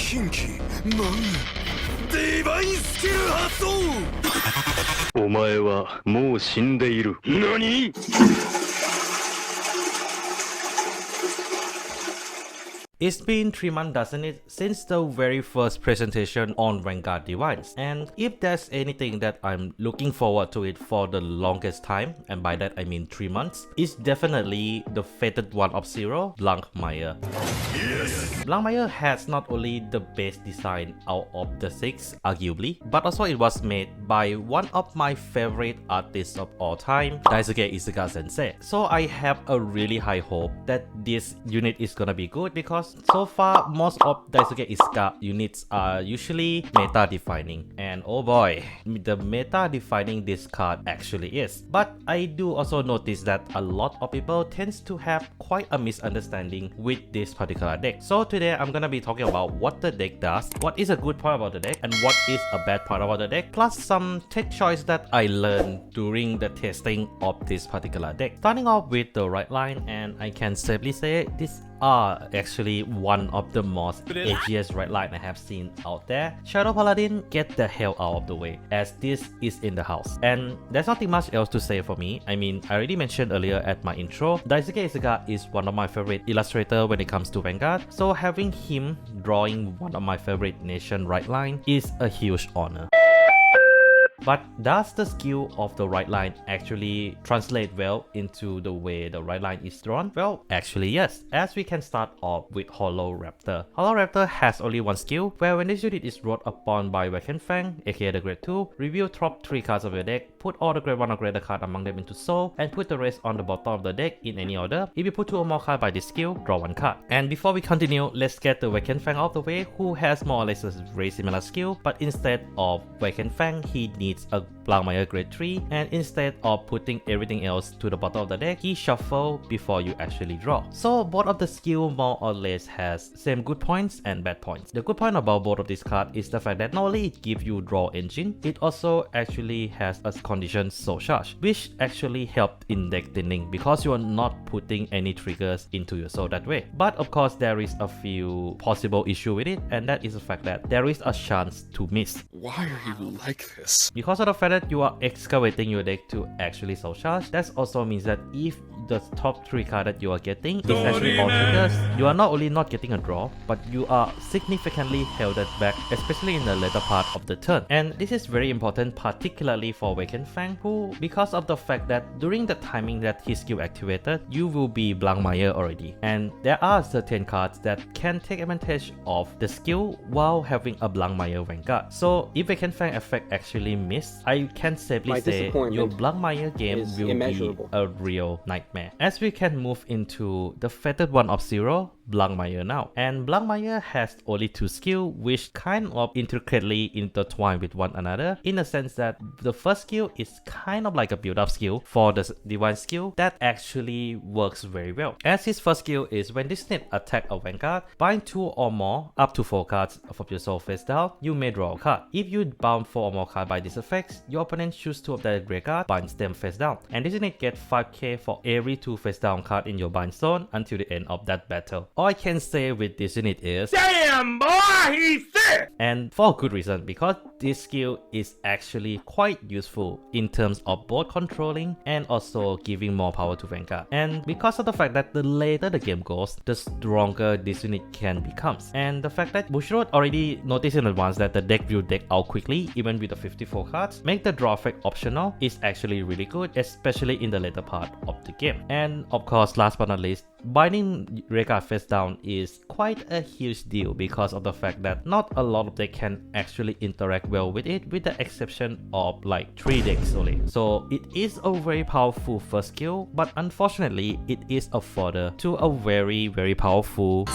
近畿マンディバインスキル発動。お前はもう死んでいる。何It's been 3 months, doesn't it, since the very first presentation on Vanguard device, and if there's anything that I'm looking forward to it for the longest time, and by that I mean 3 months, it's definitely the fated one of Zero, Blanmeer. Yes! Blanmeer has not only the best design out of the 6, arguably, but also it was made by one of my favorite artists of all time, Daisuke Izuka Sensei. So I have a really high hope that this unit is gonna be good because so far most of Daisuke Izuka units are usually meta defining, and oh boy, the meta defining this card actually is. But I do also notice that a lot of people tends to have quite a misunderstanding with this particular deck. So today I'm gonna be talking about what the deck does, what is a good part about the deck, and what is a bad part about the deck, plus some tech choice that I learned during the testing of this particular deck. Starting off with the right line, and I can safely say this are actually one of the most edgiest right line I have seen out there. Shadow Paladin, get the hell out of the way, as this is in the house. And there's nothing much else to say for me. I mean, I already mentioned earlier at my intro, Daisuke Izuka is one of my favorite illustrators when it comes to Vanguard, so having him drawing one of my favorite nation right line is a huge honor. But does the skill of the right line actually translate well into the way the right line is drawn? Well, actually yes, as we can start off with Hollow Raptor. Hollow Raptor has only one skill, where when this unit is brought upon by Waken Fang, aka the grade 2, reveal top 3 cards of your deck, put all the grade 1 or greater card among them into soul, and put the rest on the bottom of the deck in any order. If you put 2 or more cards by this skill, draw 1 card. And before we continue, let's get the Waken Fang out of the way, who has more or less a very similar skill, but instead of Waken Fang, he needs a Blanmeer grade 3, and instead of putting everything else to the bottom of the deck, he shuffle before you actually draw. So both of the skill more or less has same good points and bad points. The good point about both of these cards is the fact that not only it gives you draw engine, it also actually has a condition soul charge, which actually helped in deck thinning because you are not putting any triggers into your soul that way. But of course there is a few possible issue with it, and that is the fact that there is a chance to miss. Why are you like this? Because of the fact that you are excavating your deck to actually soul charge, that also means that if the top 3 card that you are getting is actually all triggers, you are not only not getting a draw, but you are significantly held back, especially in the later part of the turn. And this is very important, particularly for Waken Fang, who, because of the fact that during the timing that his skill activated, you will be Blanmeer already. And there are certain cards that can take advantage of the skill while having a Blanmeer Vanguard. So if Waken Fang effect actually miss, I can safely say your Blanmeer game will be a real nightmare. As we can move into the fated one of Zero, Blanmeer now. And Blanmeer has only 2 skills, which kind of intricately intertwine with one another, in the sense that the first skill is kind of like a build-up skill for the divine skill that actually works very well. As his first skill is when this unit attack a Vanguard, bind 2 or more, up to 4 cards of your soul face down, you may draw a card. If you bound 4 or more cards by this effect, your opponent chooses 2 of their gray cards, binds them face down, and this unit gets 5k for every 2 face down card in your bind zone until the end of that battle. All I can say with this unit is, damn boy, he's sick! And for good reason, because this skill is actually quite useful in terms of both controlling and also giving more power to Vanguard. And because of the fact that the later the game goes, the stronger this unit can become. And the fact that Bushiroad already noticed in advance that the deck will deck out quickly, even with the 54 cards, make the draw effect optional is actually really good, especially in the later part of the game. And of course, last but not least, binding Reka face down is quite a huge deal because of the fact that not a lot of them can actually interact well with it, with the exception of like 3 decks only. So it is a very powerful first skill, but unfortunately it is a fodder to a very powerful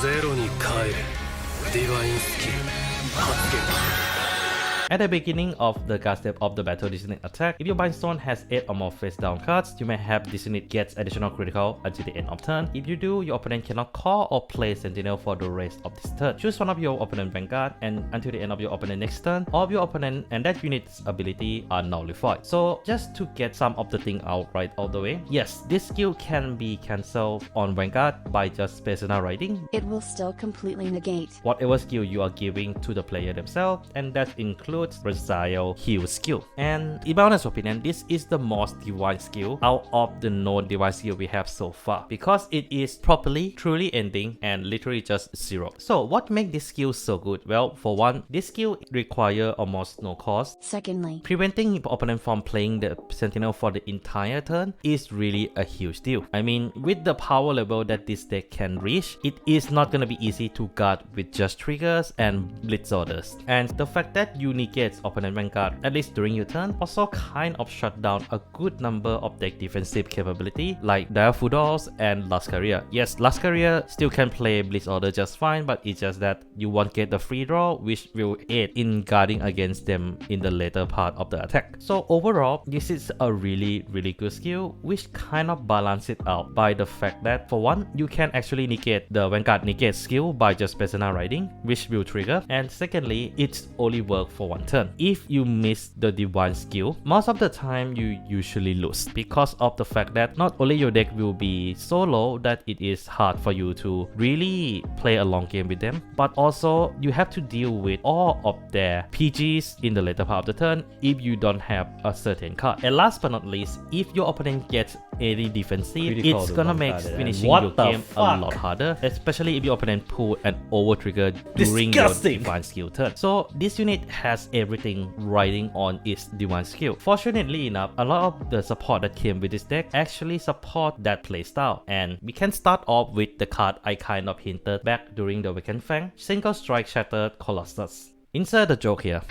At the beginning of the card step of the battle this unit attack, if your bind stone has 8 or more face down cards, you may have this unit gets additional critical until the end of turn. If you do, your opponent cannot call or play sentinel for the rest of this turn. Choose one of your opponent Vanguard, and until the end of your opponent next turn, all of your opponent and that unit's ability are nullified. So just to get some of the thing out right all the way, yes, this skill can be cancelled on Vanguard by just personal writing. It will still completely negate Whatever skill you are giving to the player themselves, and that includes Versatile Heal skill. And in my honest opinion, this is the most divine skill out of the known divine skill we have so far, because it is properly, truly ending, and literally just 0. So what makes this skill so good? Well, for one, this skill require almost no cost. Secondly, Preventing your opponent from playing the Sentinel for the entire turn is really a huge deal. I mean, with the power level that this deck can reach, it is not gonna be easy to guard with just triggers and blitz orders. And the fact that you negate opponent Vanguard, at least during your turn, also kind of shut down a good number of deck defensive capability like Diaphodals and Lascaria. Yes, Lascaria still can play blitz order just fine, but it's just that you won't get the free draw, which will aid in guarding against them in the later part of the attack. So overall, this is a really good skill, which kind of balance it out by the fact that for one, you can actually negate the Vanguard negate skill by just personal riding, which will trigger, and secondly, it's only work for one turn. If you miss the divine skill, most of the time you usually lose because of the fact that not only your deck will be so low that it is hard for you to really play a long game with them, but also you have to deal with all of their PGs in the later part of the turn if you don't have a certain card. And last but not least, if your opponent gets any defensive, Critical it's to gonna one make card, finishing what your the game a fuck? lot harder, especially if your opponent pull an over trigger during your Disgusting. divine skill turn. So this unit has everything riding on its divine skill. Fortunately enough, a lot of the support that came with this deck actually support that playstyle, and we can start off with the card I kind of hinted back during the Awakened Fang, Single Strike Shattered Colossus. Insert the joke here.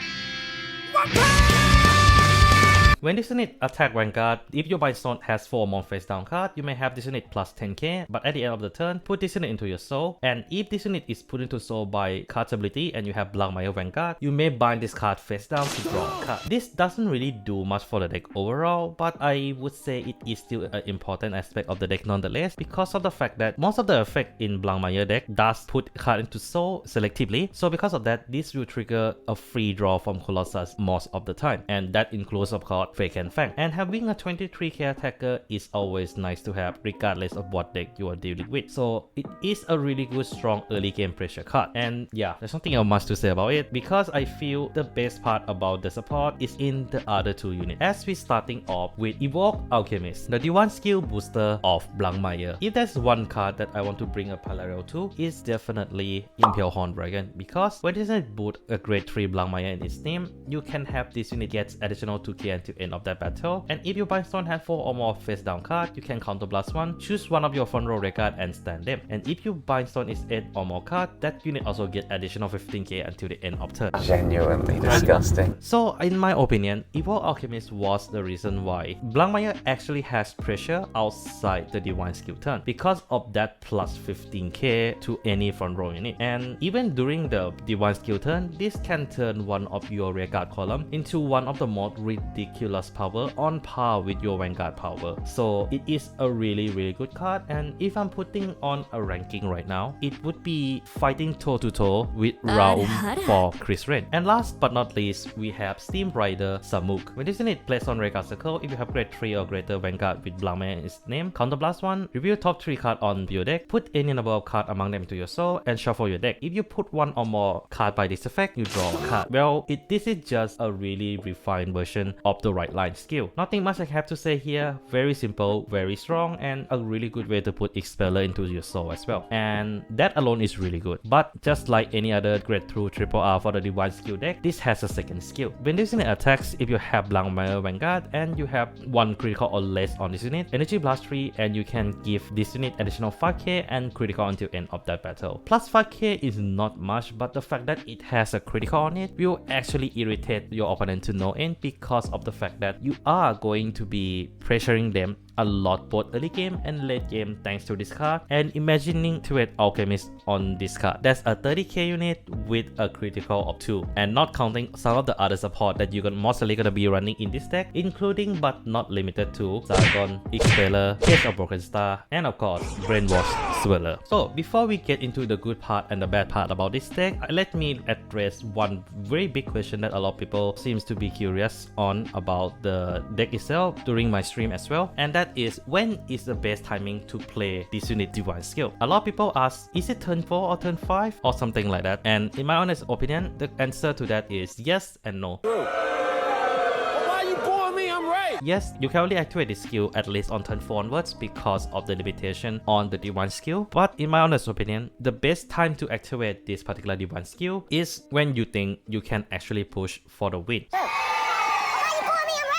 When this unit attack Vanguard, if your bind stone has 4 more face down card, you may have this unit plus 10k, but at the end of the turn, put this unit into your soul, and if this unit is put into soul by card's ability and you have Blangmire Vanguard, you may bind this card face down to draw a card. This doesn't really do much for the deck overall, but I would say it is still an important aspect of the deck nonetheless, because of the fact that most of the effect in Blangmire deck does put card into soul selectively, so because of that, this will trigger a free draw from Colossus most of the time, and that includes of course Fake and Fang. And having a 23k attacker is always nice to have regardless of what deck you are dealing with. So it is a really good strong early game pressure card. And yeah, there's nothing else much to say about it, because I feel the best part about the support is in the other two units. As we starting off with Evoke Alchemist, the D1 skill booster of Blangmire. If there's one card that I want to bring a parallel to, is definitely Impale Horn Dragon, because when this unit boot a grade 3 Blangmire in its name, you can have this unit gets additional 2k until end of that battle, and if your bind stone has 4 or more face down card, you can counterblast one, choose one of your front row red card and stand them. And if your bind stone is 8 or more card, that unit also get additional 15k until the end of turn. Genuinely disgusting. So in my opinion, Evoke Alchemist was the reason why Blangmire actually has pressure outside the divine skill turn, because of that plus 15k to any front row unit. And even during the divine skill turn, this can turn one of your rear guard column into one of the most ridiculous power on par with your Vanguard power. So it is a really good card, and if I'm putting on a ranking right now, it would be fighting toe to toe with Raum for Chris Red. And last but not least, we have Steam Rider Samuk. When this unit placed on Red Card Circle, if you have grade 3 or greater Vanguard with Blanmeer in its name, counterblast one, review top 3 card on your deck, put any number of card among them to your soul, and shuffle your deck. If you put one or more card by this effect, you draw a card. Well, this is just a really refined version of the right line skill. Nothing much I have to say here. Very simple, very strong, and a really good way to put Expeller into your soul as well. And that alone is really good. But just like any other grade 2 triple R for the divine skill deck, this has a second skill. When this unit attacks, if you have Blanmeer Vanguard and you have 1 critical or less on this unit, Energy Blast 3, and you can give this unit additional 5k and critical until end of that battle. Plus 5k is not much, but the fact that it has a critical on it will actually irritate your opponent to no end, because of the fact that you are going to be pressuring them a lot both early game and late game thanks to this card. And imagining Turret Alchemist on this card, that's a 30k unit with a critical of 2, and not counting some of the other support that you're most likely gonna be running in this deck, including but not limited to Zargon, X-Speller, Case of Broken Star, and of course Brainwash Swirler. So before we get into the good part and the bad part about this deck, let me address one very big question that a lot of people seems to be curious on about the deck itself during my stream as well, and that is when is the best timing to play this unit Divine Skill. A lot of people ask, is it turn 4 or turn 5 or something like that, and in my honest opinion, the answer to that is yes and no. Yes, you can only activate this skill at least on turn 4 onwards because of the limitation on the Divine Skill, but in my honest opinion, the best time to activate this particular Divine Skill is when you think you can actually push for the win.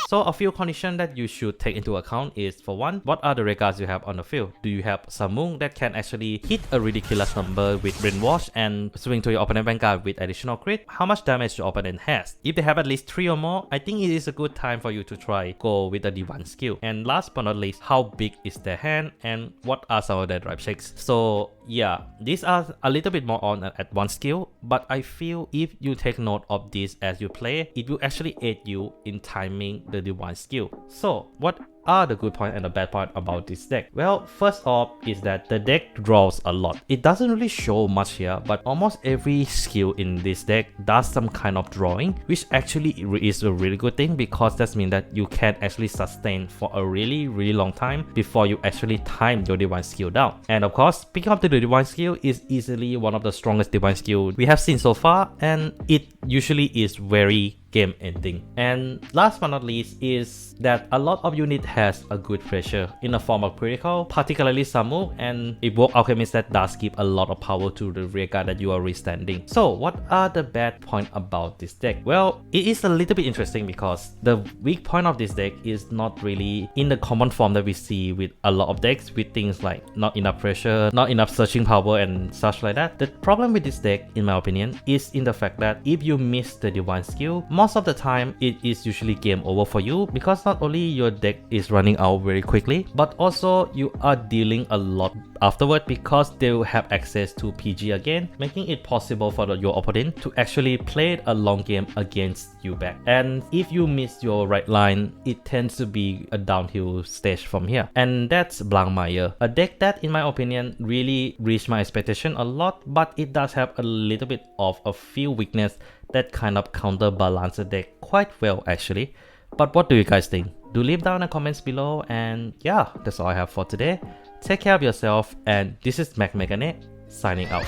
So a few conditions that you should take into account is, for one, what are the red cards you have on the field? Do you have Samung that can actually hit a ridiculous number with Brainwash and swing to your opponent Vanguard with additional crit? How much damage your opponent has? If they have at least 3 or more, I think it is a good time for you to try go with the Divine Skill. And last but not least, how big is their hand and what are some of their drive checks? So yeah, these are a little bit more on an advanced skill, but I feel if you take note of this as you play, it will actually aid you in timing the Divine Skill. So what are the good point and the bad part about this deck? Well, first off is that the deck draws a lot. It doesn't really show much here, but almost every skill in this deck does some kind of drawing, which actually is a really good thing because that means that you can actually sustain for a really long time before you actually time your Divine Skill down. And of course, picking up the Divine Skill is easily one of the strongest Divine Skill we have seen so far, and it usually is very game ending. And last but not least is that a lot of unit has a good pressure in the form of critical, particularly Samu and Evoke Alchemist that does give a lot of power to the rear guard that you are restanding. So what are the bad point about this deck? Well, it is a little bit interesting because the weak point of this deck is not really in the common form that we see with a lot of decks with things like not enough pressure, not enough searching power and such like that. The problem with this deck, in my opinion, is in the fact that if you miss the Divine Skill, most of the time it is usually game over for you because not only your deck is running out very quickly, but also you are dealing a lot afterward because they will have access to PG again, making it possible for your opponent to actually play a long game against you back. And if you miss your right line, it tends to be a downhill stage from here. And that's Blangdmire, a deck that in my opinion really reached my expectation a lot, but it does have a little bit of a few weaknesses that kind of counterbalance the deck quite well actually. But what do you guys think? Do leave down in the comments below, and yeah, that's all I have for today. Take care of yourself, and this is Megane signing out.